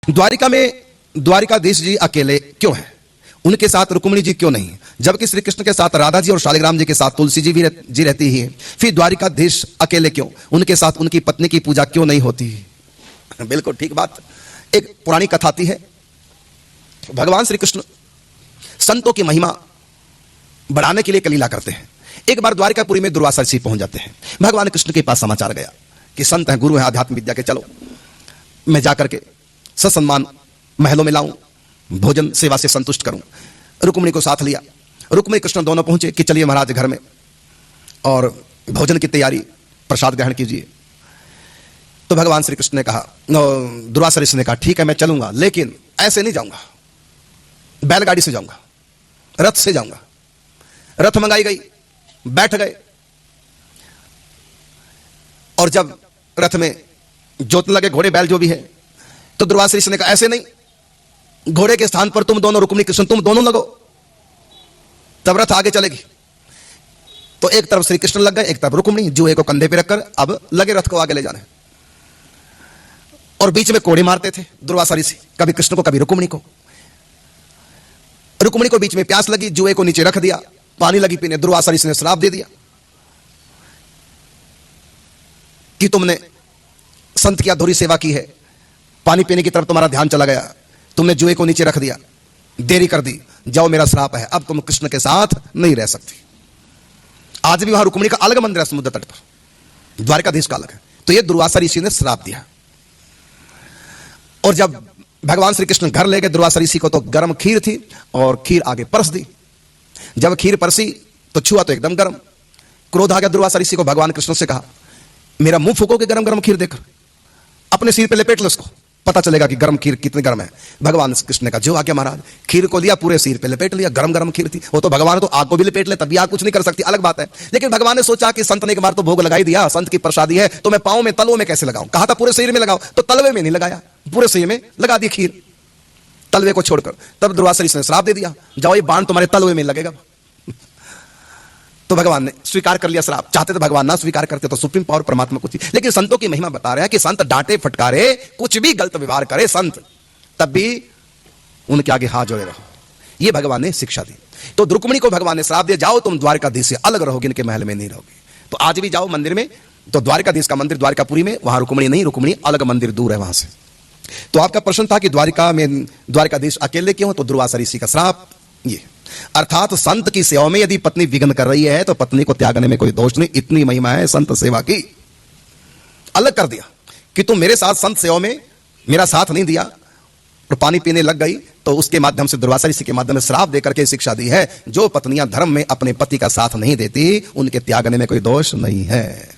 द्वारिका में द्वारिकाधीश जी अकेले क्यों हैं? उनके साथ रुक्मिणी जी क्यों नहीं? जबकि श्री कृष्ण के साथ राधा जी और शालिग्राम जी के साथ तुलसी जी भी रहती ही है। फिर द्वारिकाधीश अकेले क्यों? उनके साथ उनकी पत्नी की पूजा क्यों नहीं होती? बिल्कुल ठीक बात। एक पुरानी कथा आती है, भगवान श्री कृष्ण संतों की महिमा बढ़ाने के लिए एक लीला करते हैं। एक बार द्वारिकापुरी में दुर्वासा ऋषि पहुंच जाते हैं। भगवान कृष्ण के पास समाचार गया कि संत हैं, गुरु हैं आध्यात्म विद्या के, चलो मैं जाकर के ससम्मान महलों में लाऊं, भोजन सेवा से संतुष्ट करूं। रुक्मिणी को साथ लिया। रुक्मिणी कृष्ण दोनों पहुंचे कि चलिए महाराज घर में और भोजन की तैयारी, प्रसाद ग्रहण कीजिए। तो भगवान श्री कृष्ण ने कहा, दुर्वासा ऋषि ने कहा ठीक है मैं चलूंगा, लेकिन ऐसे नहीं जाऊंगा, बैलगाड़ी से जाऊंगा, रथ से जाऊंगा। रथ मंगाई गई, बैठ गए और जब रथ में जोतने लगे घोड़े बैल जो भी है, तो दुर्वासा ऋषि ने कहा ऐसे नहीं, घोड़े के स्थान पर तुम दोनों रुक्मिणी कृष्ण तुम दोनों लगो, तब रथ आगे चलेगी। तो एक तरफ श्री कृष्ण लग गए, एक तरफ रुक्मिणी, जुए को कंधे पे रखकर अब लगे रथ को आगे ले जाने। और बीच में कोड़े मारते थे दुर्वासा ऋषि, कभी कृष्ण को कभी रुक्मिणी को। रुक्मिणी को बीच में प्यास लगी, जुए को नीचे रख दिया, पानी लगी पीने। दुर्वासा ऋषि ने श्राप दे दिया कि तुमने संत की अधूरी सेवा की है, पानी पीने की तरफ तुम्हारा ध्यान चला गया, तुमने जुए को नीचे रख दिया, देरी कर दी, जाओ मेरा श्राप है, अब तुम कृष्ण के साथ नहीं रह सकती। आज भी वहां रुक्मिणी का अलग मंदिर है समुद्र तट पर, द्वारिकाधीश का अलग है। तो यह दुर्वासा ऋषि ने श्राप दिया। और जब भगवान श्री कृष्ण घर ले गए दुर्वासा ऋषि को, तो गर्म खीर थी और खीर आगे परस दी। जब खीर परसी तो छुआ तो एकदम गर्म। क्रोध आ गया दुर्वासा ऋषि को। भगवान कृष्ण से कहा मेरा मुंह फूकोगे गरम गरम खीर देकर, अपने सिर पे लपेट लो उसको, पता चलेगा कि गरम खीर कितनी गर्म है। भगवान कृष्ण ने कहा जो आ गया महाराज, खीर को लिया, पूरे सिर पे लपेट लिया, गरम गरम खीर थी। वो तो भगवान तो आग को भी लपेट ले, तभी आग कुछ नहीं कर सकती, अलग बात है। लेकिन भगवान ने सोचा कि संत ने एक बार तो भोग लगाई दिया, संत की प्रसादी है, तो मैं पांव में तलवों में कैसे लगाऊं? कहा था पूरे शरीर में लगाओ, तो तलवे में नहीं लगाया, पूरे शरीर में लगा दी खीर, तलवे को छोड़कर। तब दुर्वासा ऋषि ने श्राप दे दिया, जाओ ये बाण तुम्हारे तलवे में लगेगा। तो भगवान ने स्वीकार कर लिया श्राप। चाहते तो भगवान ना स्वीकार करते, तो सुप्रीम पावर परमात्मा को थी। लेकिन संतों की महिमा बता रहा है कि संत डांटे फटकारे, कुछ भी गलत व्यवहार करे संत, तब भी उनके आगे हाथ जोड़े रहो, ये भगवान ने शिक्षा दी। तो रुक्मिणी को भगवान ने श्राप दिया, जाओ तुम द्वारिकाधीश से अलग रहोगे, इनके महल में नहीं रहोगे। तो आज भी जाओ मंदिर में, तो द्वारिकाधीश का मंदिर द्वारिकापुरी में, वहां रुक्मिणी नहीं, रुक्मिणी अलग मंदिर दूर है वहां से। तो आपका प्रश्न था कि द्वारिका में द्वारिकाधीश अकेले क्यों? तो दुर्वासा ऋषि का श्राप ये। अर्थात संत की सेवा में यदि पत्नी विघ्न कर रही है तो पत्नी को त्यागने में कोई दोष नहीं, इतनी महिमा है संत सेवा की। अलग कर दिया कि तुम मेरे साथ संत सेवा में मेरा साथ नहीं दिया और पानी पीने लग गई, तो उसके माध्यम से दुर्वासा ऋषि के माध्यम से श्राप देकर के शिक्षा दी है, जो पत्नियां धर्म में अपने पति का साथ नहीं देती उनके त्यागने में कोई दोष नहीं है।